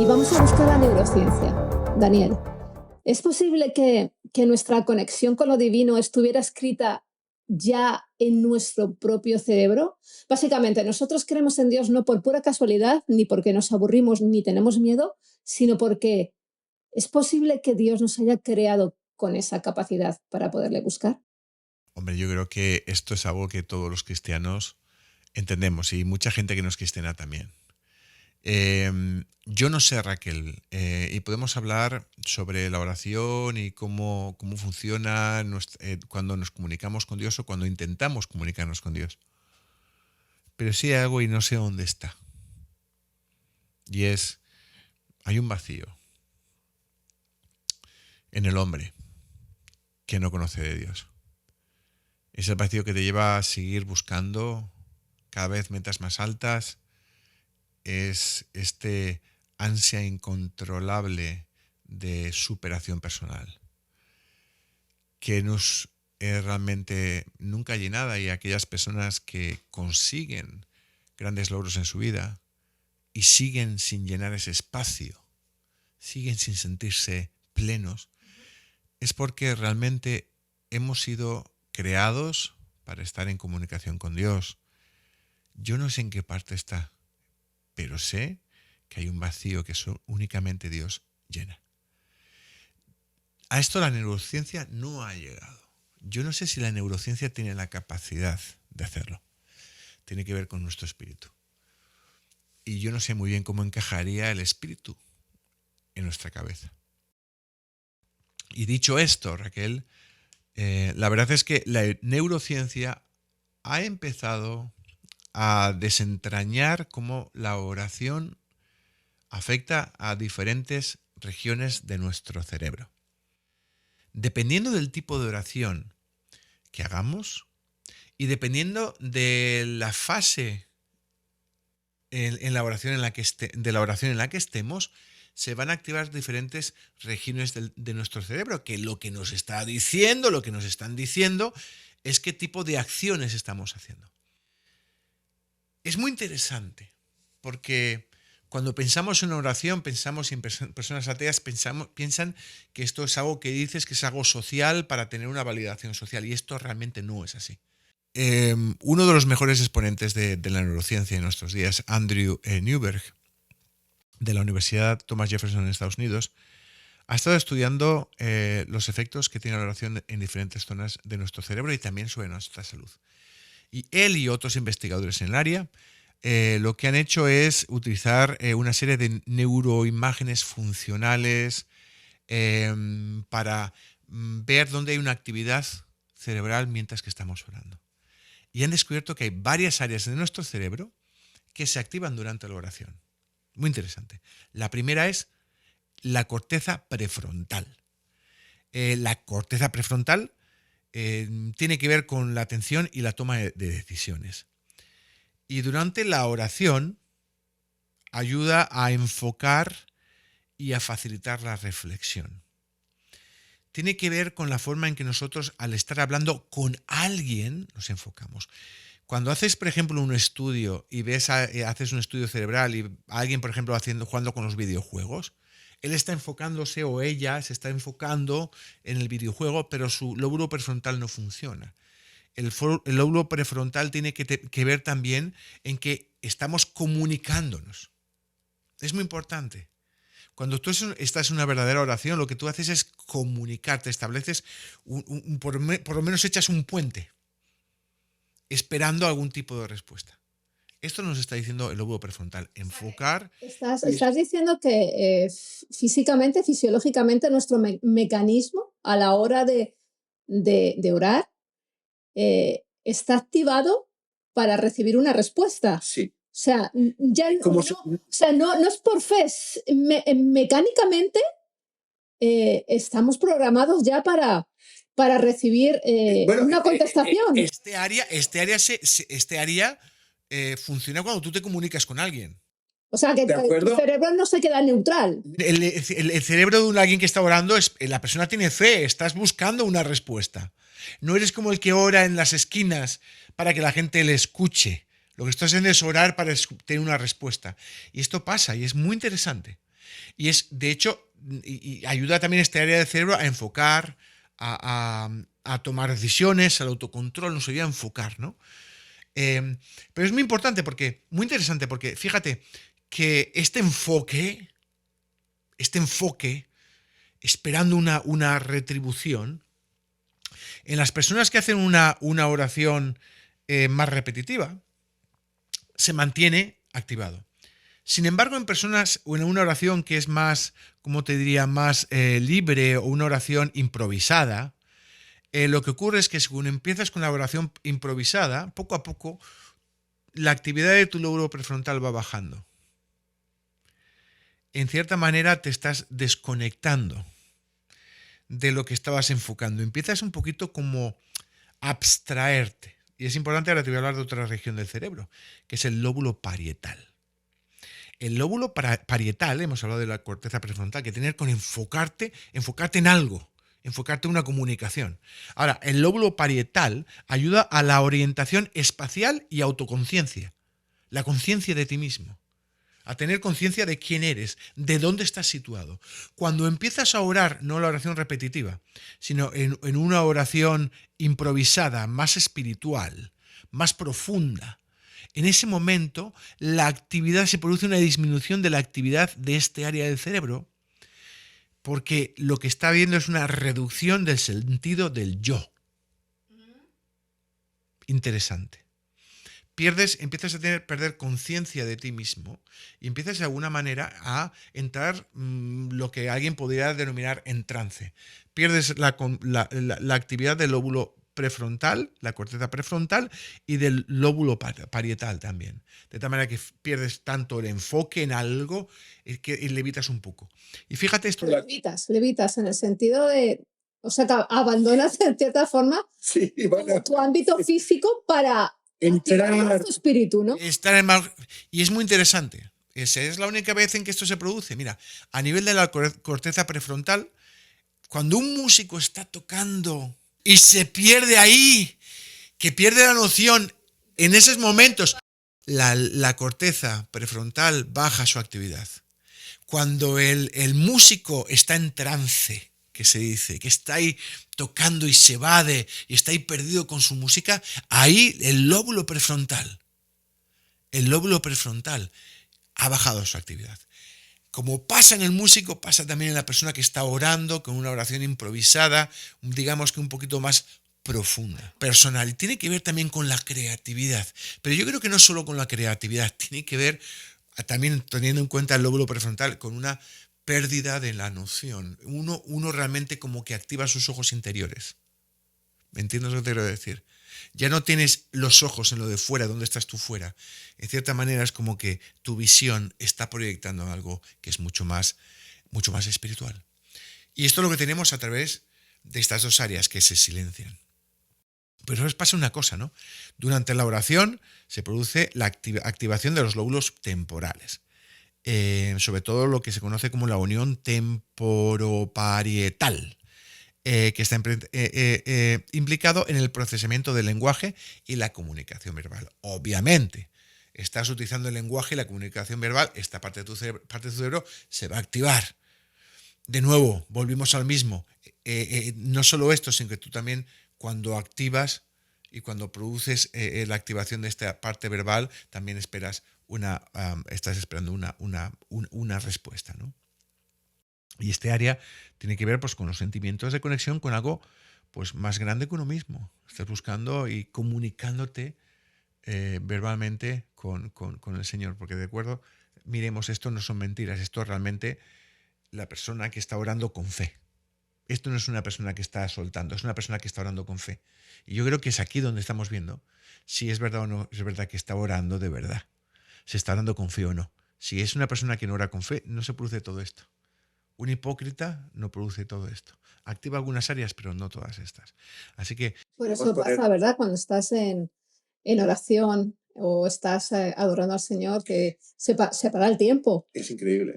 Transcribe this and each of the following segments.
Y vamos a buscar la neurociencia. Daniel, ¿es posible que nuestra conexión con lo divino estuviera escrita ya en nuestro propio cerebro? Básicamente, nosotros creemos en Dios no por pura casualidad, ni porque nos aburrimos ni tenemos miedo, sino porque es posible que Dios nos haya creado con esa capacidad para poderle buscar. Hombre, yo creo que esto es algo que todos los cristianos entendemos y mucha gente que no es cristiana también. Yo no sé, Raquel, y podemos hablar sobre la oración y cómo funciona cuando nos comunicamos con Dios o cuando intentamos comunicarnos con Dios. Pero sí hay algo y no sé dónde está. Y hay un vacío en el hombre que no conoce de Dios. Es el vacío que te lleva a seguir buscando cada vez metas más altas. Es este ansia incontrolable de superación personal que nos es realmente nunca llenada, y aquellas personas que consiguen grandes logros en su vida y siguen sin llenar ese espacio, siguen sin sentirse plenos, es porque realmente hemos sido creados para estar en comunicación con Dios. Yo no sé en qué parte está, pero sé que hay un vacío que únicamente Dios llena. A esto la neurociencia no ha llegado. Yo no sé si la neurociencia tiene la capacidad de hacerlo. Tiene que ver con nuestro espíritu. Y yo no sé muy bien cómo encajaría el espíritu en nuestra cabeza. Y dicho esto, Raquel, la verdad es que la neurociencia ha empezado a desentrañar cómo la oración afecta a diferentes regiones de nuestro cerebro. Dependiendo del tipo de oración que hagamos y dependiendo de la fase en la oración en la que de la oración en la que estemos, se van a activar diferentes regiones de nuestro cerebro, que lo que nos está diciendo, lo que nos están diciendo, es qué tipo de acciones estamos haciendo. Es muy interesante, porque cuando pensamos en una oración, pensamos en personas ateas, piensan que esto es algo que dices, que es algo social para tener una validación social, y esto realmente no es así. Uno de los mejores exponentes de la neurociencia en nuestros días, Andrew Newberg, de la Universidad Thomas Jefferson en Estados Unidos, ha estado estudiando los efectos que tiene la oración en diferentes zonas de nuestro cerebro y también sobre nuestra salud. Y él y otros investigadores en el área lo que han hecho es utilizar una serie de neuroimágenes funcionales para ver dónde hay una actividad cerebral mientras que estamos orando. Y han descubierto que hay varias áreas de nuestro cerebro que se activan durante la oración. Muy interesante. La primera es la corteza prefrontal. La corteza prefrontal tiene que ver con la atención y la toma de decisiones. Y durante la oración ayuda a enfocar y a facilitar la reflexión. Tiene que ver con la forma en que nosotros, al estar hablando con alguien, nos enfocamos. Cuando haces, por ejemplo, un estudio y haces un estudio cerebral y alguien, por ejemplo, jugando con los videojuegos, él está enfocándose o ella se está enfocando en el videojuego, pero su lóbulo prefrontal no funciona. El lóbulo prefrontal tiene que ver también en que estamos comunicándonos. Es muy importante. Cuando tú estás en una verdadera oración, lo que tú haces es comunicarte, estableces, por lo menos echas un puente, esperando algún tipo de respuesta. Esto nos está diciendo el lóbulo prefrontal, enfocar. Estás diciendo que físicamente, fisiológicamente, nuestro mecanismo a la hora de orar está activado para recibir una respuesta. Sí. O sea, ya no es por fe, mecánicamente estamos programados ya para recibir una contestación. Este área funciona cuando tú te comunicas con alguien. O sea, que tu cerebro no se queda neutral. El cerebro de alguien que está orando, la persona tiene fe, estás buscando una respuesta. No eres como el que ora en las esquinas para que la gente le escuche. Lo que estás haciendo es orar para tener una respuesta. Y esto pasa y es muy interesante. Y es, de hecho, y ayuda también este área del cerebro a enfocar, a tomar decisiones, al autocontrol, nos ayuda a enfocar, ¿no? Pero es muy importante porque, muy interesante porque, fíjate, que este enfoque, esperando una retribución, en las personas que hacen una oración más repetitiva, se mantiene activado. Sin embargo, en personas o en una oración que es más, como te diría, más libre o una oración improvisada, lo que ocurre es que según empiezas con la oración improvisada, poco a poco la actividad de tu lóbulo prefrontal va bajando. En cierta manera te estás desconectando de lo que estabas enfocando. Empiezas un poquito como a abstraerte. Y es importante, ahora te voy a hablar de otra región del cerebro, que es el lóbulo parietal. El lóbulo parietal, hemos hablado de la corteza prefrontal, que tiene que ver con enfocarte en algo, enfocarte en una comunicación. Ahora, el lóbulo parietal ayuda a la orientación espacial y autoconciencia, la conciencia de ti mismo, a tener conciencia de quién eres, de dónde estás situado. Cuando empiezas a orar, no la oración repetitiva, sino en una oración improvisada, más espiritual, más profunda, en ese momento se produce una disminución de la actividad de este área del cerebro, porque lo que está viendo es una reducción del sentido del yo. Interesante. Empiezas a perder conciencia de ti mismo y empiezas de alguna manera a entrar lo que alguien podría denominar en trance. Pierdes la actividad del lóbulo prefrontal, la corteza prefrontal, y del lóbulo parietal también. De tal manera que pierdes tanto el enfoque en algo que levitas un poco. Y fíjate esto. Levitas en el sentido de, o sea, que abandonas en cierta forma Sí, bueno, tu ámbito físico para entrar. tu espíritu, ¿no? Y es muy interesante. Esa es la única vez en que esto se produce. Mira, a nivel de la corteza prefrontal, cuando un músico está tocando y se pierde ahí, que pierde la noción, en esos momentos la corteza prefrontal baja su actividad. Cuando el músico está en trance, que se dice, que está ahí tocando y se evade y está ahí perdido con su música, ahí el lóbulo prefrontal ha bajado su actividad. Como pasa en el músico, pasa también en la persona que está orando con una oración improvisada, digamos que un poquito más profunda, personal. Y tiene que ver también con la creatividad. Pero yo creo que no solo con la creatividad, tiene que ver también teniendo en cuenta el lóbulo prefrontal con una pérdida de la noción. Uno realmente como que activa sus ojos interiores. ¿Me entiendes lo que te quiero decir? Ya no tienes los ojos en lo de fuera, ¿dónde estás tú fuera? En cierta manera es como que tu visión está proyectando algo que es mucho más espiritual. Y esto es lo que tenemos a través de estas dos áreas que se silencian. Pero os pasa una cosa, ¿no? Durante la oración se produce la activación de los lóbulos temporales. Sobre todo lo que se conoce como la unión temporoparietal. Que está implicado en el procesamiento del lenguaje y la comunicación verbal. Obviamente, estás utilizando el lenguaje y la comunicación verbal, esta parte de tu cerebro se va a activar. De nuevo, volvimos al mismo. No solo esto, sino que tú también, cuando activas y cuando produces la activación de esta parte verbal, también estás esperando una respuesta, ¿no? Y este área tiene que ver pues, con los sentimientos de conexión con algo pues, más grande que uno mismo. Estás buscando y comunicándote verbalmente con el Señor. Porque de acuerdo, miremos, esto no son mentiras, esto es realmente la persona que está orando con fe. Esto no es una persona que está soltando, es una persona que está orando con fe. Y yo creo que es aquí donde estamos viendo si es verdad o no es verdad que está orando de verdad. Si está orando con fe o no. Si es una persona que no ora con fe, no se produce todo esto. Un hipócrita no produce todo esto. Activa algunas áreas, pero no todas estas. Así que... Por eso pasa, ¿verdad? Cuando estás en oración o estás adorando al Señor, que se para el tiempo. Es increíble.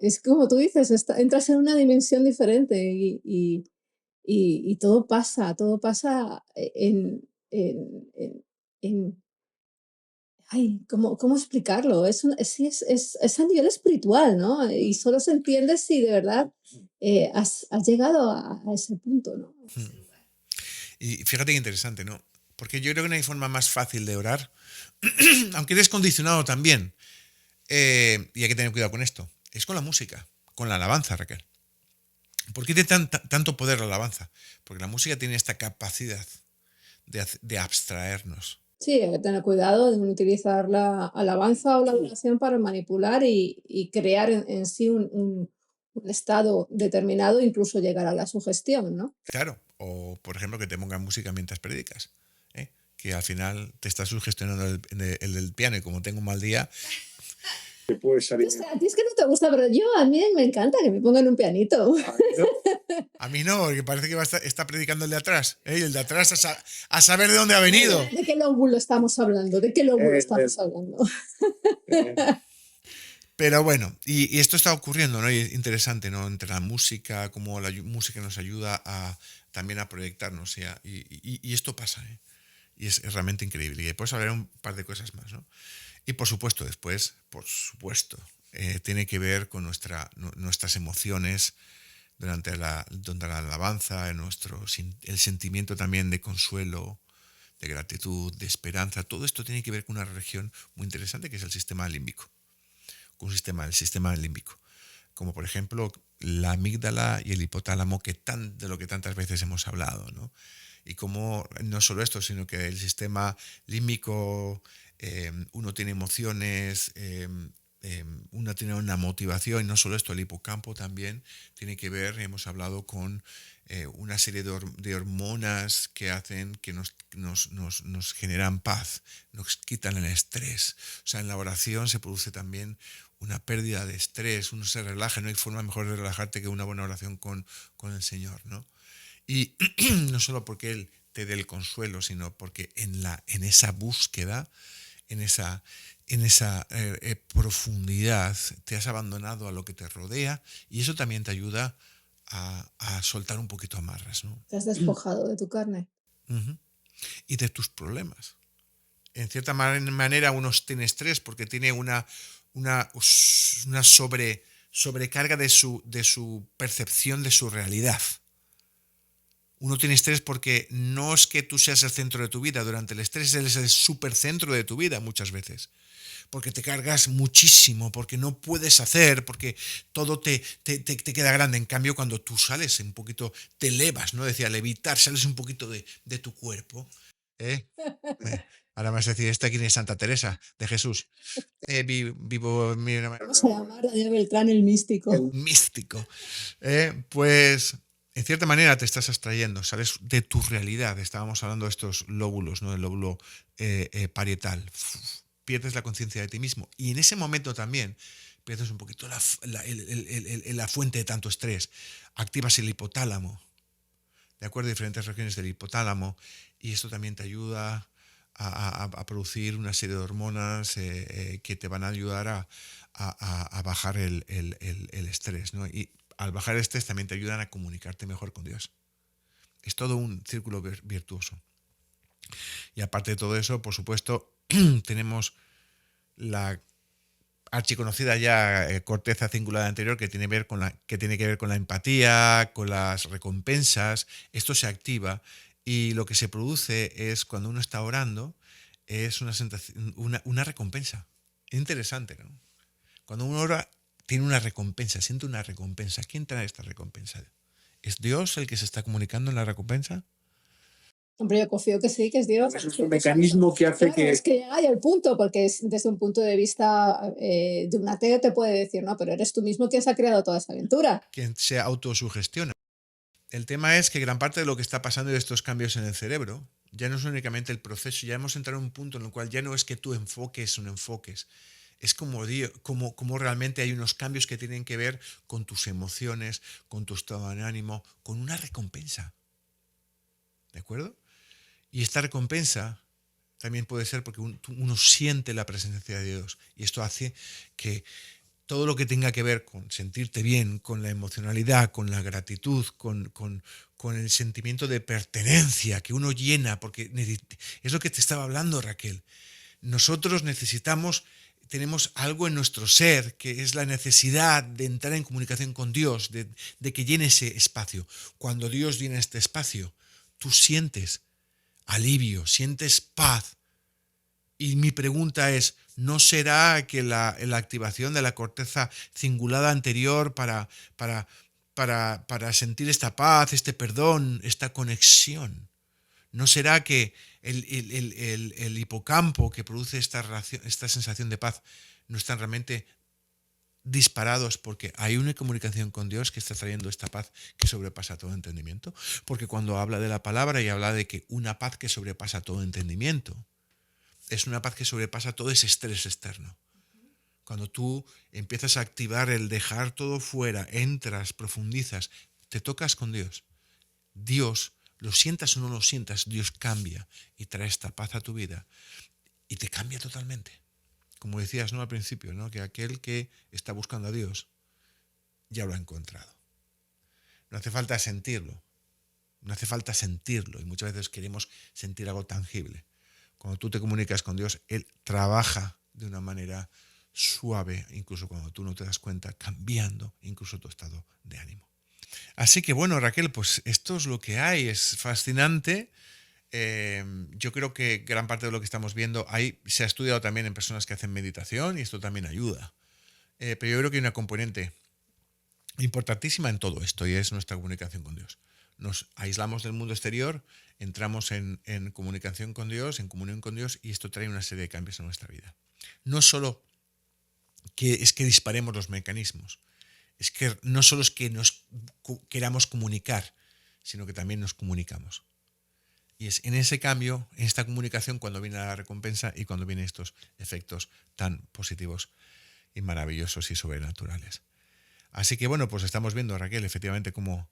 Es como tú dices, entras en una dimensión diferente y todo pasa Ay, ¿cómo explicarlo? Sí, es a nivel espiritual, ¿no? Y solo se entiende si de verdad has llegado a ese punto, ¿no? A Mm. ese lugar. Y fíjate qué interesante, ¿no? Porque yo creo que no hay forma más fácil de orar, aunque eres condicionado también, y hay que tener cuidado con esto, es con la música, con la alabanza, Raquel. ¿Por qué tiene tanto poder la alabanza? Porque la música tiene esta capacidad de abstraernos. Sí, hay que tener cuidado de no utilizar la alabanza o la adoración para manipular y crear en sí un estado determinado, incluso llegar a la sugestión, ¿no? Claro, o por ejemplo que te pongan música mientras predicas, ¿eh? Que al final te está sugestionando el del piano y como tengo un mal día, Que puede salir. A ti es que no te gusta, pero a mí me encanta que me pongan un pianito. a mí no, porque parece que está predicando el de atrás, ¿eh? Y el de atrás a saber de dónde ha venido. ¿De qué lóbulo estamos hablando? ¿De qué lóbulo estamos hablando? Pero bueno, y esto está ocurriendo, ¿no? Y es interesante, ¿no? Entre la música, cómo la música nos ayuda también a proyectarnos. Y esto pasa, ¿eh? Y es realmente increíble. Y después hablaré un par de cosas más, ¿no? Y por supuesto, después, tiene que ver con nuestras emociones durante la alabanza, el sentimiento también de consuelo, de gratitud, de esperanza. Todo esto tiene que ver con una región muy interesante que es el sistema límbico. El sistema límbico. Como por ejemplo la amígdala y el hipotálamo, de lo que tantas veces hemos hablado, ¿no? Y como no solo esto, sino que el sistema límbico, uno tiene emociones, uno tiene una motivación, y no solo esto, el hipocampo también tiene que ver, hemos hablado con una serie de hormonas que hacen que nos generan paz, nos quitan el estrés. O sea, en la oración se produce también una pérdida de estrés, uno se relaja, no hay forma mejor de relajarte que una buena oración con el Señor, ¿no? Y no solo porque Él te dé el consuelo, sino porque en esa búsqueda, en esa profundidad, te has abandonado a lo que te rodea y eso también te ayuda a soltar un poquito amarras, ¿no? Te has despojado de tu carne. Uh-huh. Y de tus problemas. En cierta manera uno tiene estrés porque tiene una sobrecarga de su percepción de su realidad. Uno tiene estrés porque no es que tú seas el centro de tu vida, durante el estrés eres el supercentro de tu vida muchas veces. Porque te cargas muchísimo, porque no puedes hacer, porque todo te queda grande. En cambio, cuando tú sales un poquito, te elevas, ¿no? Decía, levitar, sales un poquito de tu cuerpo. ¿Eh? Ahora me vas a decir, ¿esta quién es Santa Teresa de Jesús? Vivo Vamos a llamar a Daniel Beltrán el místico. místico. Pues en cierta manera te estás abstrayendo, sales de tu realidad. Estábamos hablando de estos lóbulos, ¿no? El lóbulo parietal. Pierdes la conciencia de ti mismo. Y en ese momento también pierdes un poquito la fuente de tanto estrés. Activas el hipotálamo, ¿de acuerdo? Diferentes regiones del hipotálamo. Y esto también te ayuda a producir una serie de hormonas que te van a ayudar a bajar el estrés, ¿no? Y al bajar el estrés también te ayudan a comunicarte mejor con Dios. Es todo un círculo virtuoso. Y aparte de todo eso, por supuesto, tenemos la archiconocida ya corteza cingulada anterior que tiene que ver con la empatía, con las recompensas. Esto se activa y lo que se produce es cuando uno está orando es una recompensa. Es interesante, ¿no? Cuando uno ora tiene una recompensa, siente una recompensa. ¿Quién trae esta recompensa? ¿Es Dios el que se está comunicando en la recompensa? Hombre, yo confío que sí, que es Dios. Eso es un mecanismo que hace Claro, es que llega ahí al punto, porque desde un punto de vista de un ateo te puede decir, no, pero eres tú mismo quien se ha creado toda esta aventura. Quien se autosugestiona. El tema es que gran parte de lo que está pasando de estos cambios en el cerebro ya no es únicamente el proceso, ya hemos entrado en un punto en el cual ya no es que tú enfoques o no enfoques, es como realmente hay unos cambios que tienen que ver con tus emociones, con tu estado de ánimo, con una recompensa. ¿De acuerdo? Y esta recompensa también puede ser porque uno siente la presencia de Dios y esto hace que todo lo que tenga que ver con sentirte bien, con la emocionalidad, con la gratitud, con el sentimiento de pertenencia que uno llena, porque es lo que te estaba hablando, Raquel. nosotros tenemos algo en nuestro ser, que es la necesidad de entrar en comunicación con Dios, de que llene ese espacio. Cuando Dios llena este espacio, tú sientes alivio, sientes paz. Y mi pregunta es, ¿no será que la activación de la corteza cingulada anterior para sentir esta paz, este perdón, esta conexión? ¿No será que el hipocampo que produce esta sensación de paz no están realmente disparados porque hay una comunicación con Dios que está trayendo esta paz que sobrepasa todo entendimiento? Porque cuando habla de la palabra y habla de que una paz que sobrepasa todo entendimiento, es una paz que sobrepasa todo ese estrés externo. Cuando tú empiezas a activar el dejar todo fuera, entras, profundizas, te tocas con Dios. Dios, lo sientas o no lo sientas, Dios cambia y trae esta paz a tu vida y te cambia totalmente. Como decías, ¿no?, al principio, ¿no?, que aquel que está buscando a Dios ya lo ha encontrado. No hace falta sentirlo. No hace falta sentirlo. Y muchas veces queremos sentir algo tangible. Cuando tú te comunicas con Dios, Él trabaja de una manera suave, incluso cuando tú no te das cuenta, cambiando incluso tu estado de ánimo. Así que bueno, Raquel, pues esto es lo que hay, es fascinante. Yo creo que gran parte de lo que estamos viendo ahí se ha estudiado también en personas que hacen meditación y esto también ayuda. Pero yo creo que hay una componente importantísima en todo esto y es nuestra comunicación con Dios. Nos aislamos del mundo exterior, entramos en comunicación con Dios, en comunión con Dios, y esto trae una serie de cambios en nuestra vida. No solo que disparemos los mecanismos, no solo es que nos queramos comunicar, sino que también nos comunicamos. Y es en ese cambio, en esta comunicación, cuando viene la recompensa y cuando vienen estos efectos tan positivos y maravillosos y sobrenaturales. Así que bueno, pues estamos viendo, Raquel, efectivamente cómo...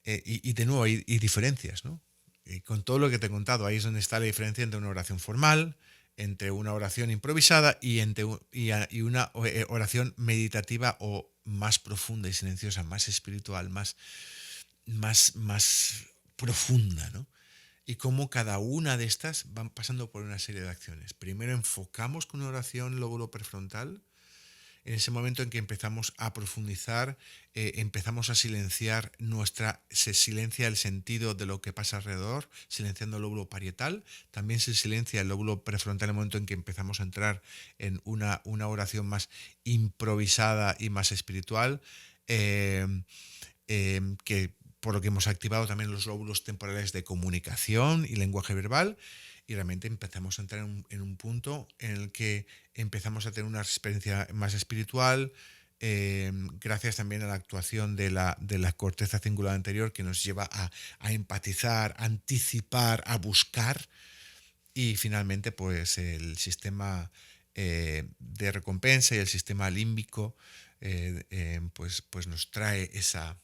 y de nuevo hay diferencias, ¿no? Y con todo lo que te he contado, ahí es donde está la diferencia entre una oración formal, entre una oración improvisada y una oración meditativa o más profunda y silenciosa, más espiritual, más profunda, ¿no? Y cómo cada una de estas van pasando por una serie de acciones. Primero enfocamos con una oración lóbulo prefrontal. En ese momento en que empezamos a profundizar, empezamos a silenciar se silencia el sentido de lo que pasa alrededor, silenciando el lóbulo parietal. También se silencia el lóbulo prefrontal en el momento en que empezamos a entrar en una oración más improvisada y más espiritual, que por lo que hemos activado también los lóbulos temporales de comunicación y lenguaje verbal. Y realmente empezamos a entrar en un punto en el que empezamos a tener una experiencia más espiritual, gracias también a la actuación de la corteza cingulada anterior, que nos lleva a empatizar, a anticipar, a buscar. Y finalmente, pues el sistema de recompensa y el sistema límbico pues nos trae esa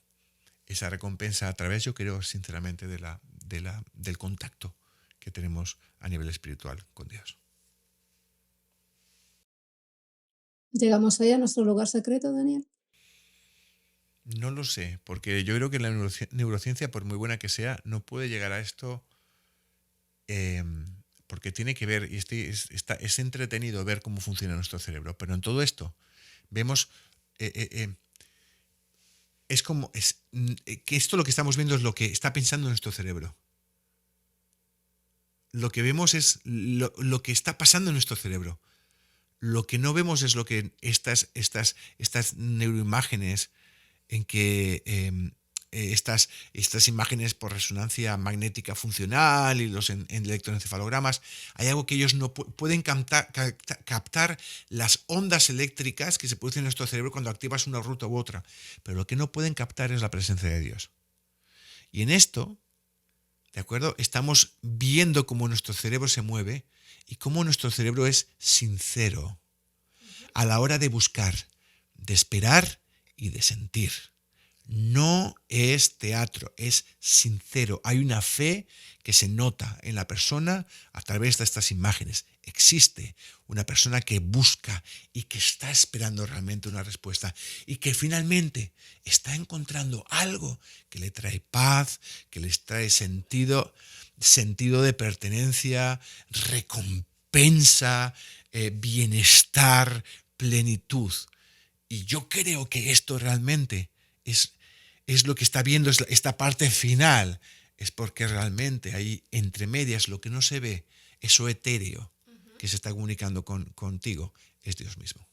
recompensa a través, yo creo sinceramente, del contacto que tenemos a nivel espiritual con Dios. ¿Llegamos allá a nuestro lugar secreto, Daniel? No lo sé, porque yo creo que la neurociencia, por muy buena que sea, no puede llegar a esto, porque tiene que ver, y es entretenido ver cómo funciona nuestro cerebro, pero en todo esto vemos, es como, que esto lo que estamos viendo es lo que está pensando nuestro cerebro. Lo que vemos es lo que está pasando en nuestro cerebro. Lo que no vemos es lo que estas neuroimágenes en que estas imágenes por resonancia magnética funcional y los en electroencefalogramas, hay algo que ellos no pueden captar las ondas eléctricas que se producen en nuestro cerebro cuando activas una ruta u otra, pero lo que no pueden captar es la presencia de Dios. Y en esto, ¿de acuerdo?, estamos viendo cómo nuestro cerebro se mueve y cómo nuestro cerebro es sincero a la hora de buscar, de esperar y de sentir. No es teatro, es sincero. Hay una fe que se nota en la persona a través de estas imágenes. Existe una persona que busca y que está esperando realmente una respuesta y que finalmente está encontrando algo que le trae paz, que les trae sentido de pertenencia, recompensa recompensa, bienestar, plenitud. Y yo creo que esto realmente es lo que está viendo, es esta parte final. Es porque realmente ahí entre medias lo que no se ve, eso etéreo que se está comunicando contigo, es Dios mismo.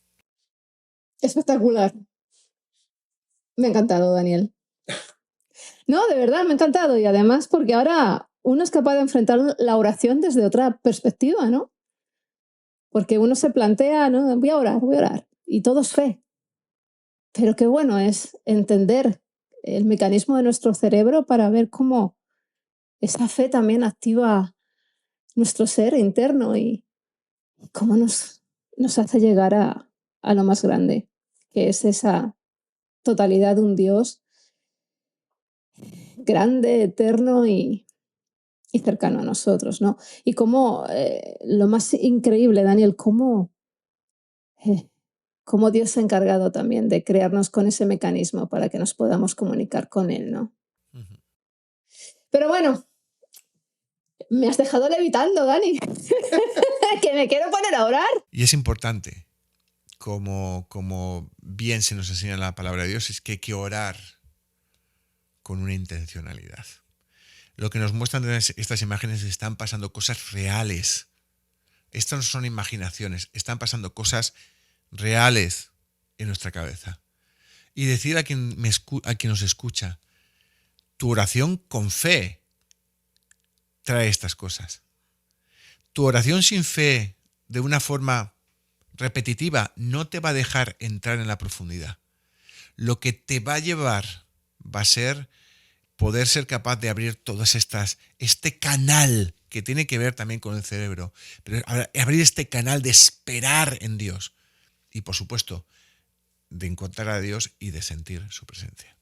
Espectacular. Me ha encantado, Daniel. No, de verdad, me ha encantado. Y además porque ahora uno es capaz de enfrentar la oración desde otra perspectiva, ¿no? Porque uno se plantea, ¿no? Voy a orar. Y todo es fe. Pero qué bueno es entender el mecanismo de nuestro cerebro para ver cómo esa fe también activa nuestro ser interno y cómo nos hace llegar a lo más grande, que es esa totalidad de un Dios grande, eterno y cercano a nosotros, ¿no? Y cómo, lo más increíble, Daniel, cómo Dios se ha encargado también de crearnos con ese mecanismo para que nos podamos comunicar con Él, ¿no? Uh-huh. Pero bueno, me has dejado levitando, Dani. Que me quiero poner a orar. Y es importante, como bien se nos enseña la palabra de Dios, es que hay que orar con una intencionalidad. Lo que nos muestran estas imágenes, están pasando cosas reales. Estas no son imaginaciones, están pasando cosas reales en nuestra cabeza. Y decir a quien nos escucha, tu oración con fe trae estas cosas. Tu oración sin fe, de una forma repetitiva, no te va a dejar entrar en la profundidad. Lo que te va a llevar va a ser poder ser capaz de abrir todas este canal que tiene que ver también con el cerebro, pero abrir este canal de esperar en Dios y, por supuesto, de encontrar a Dios y de sentir su presencia.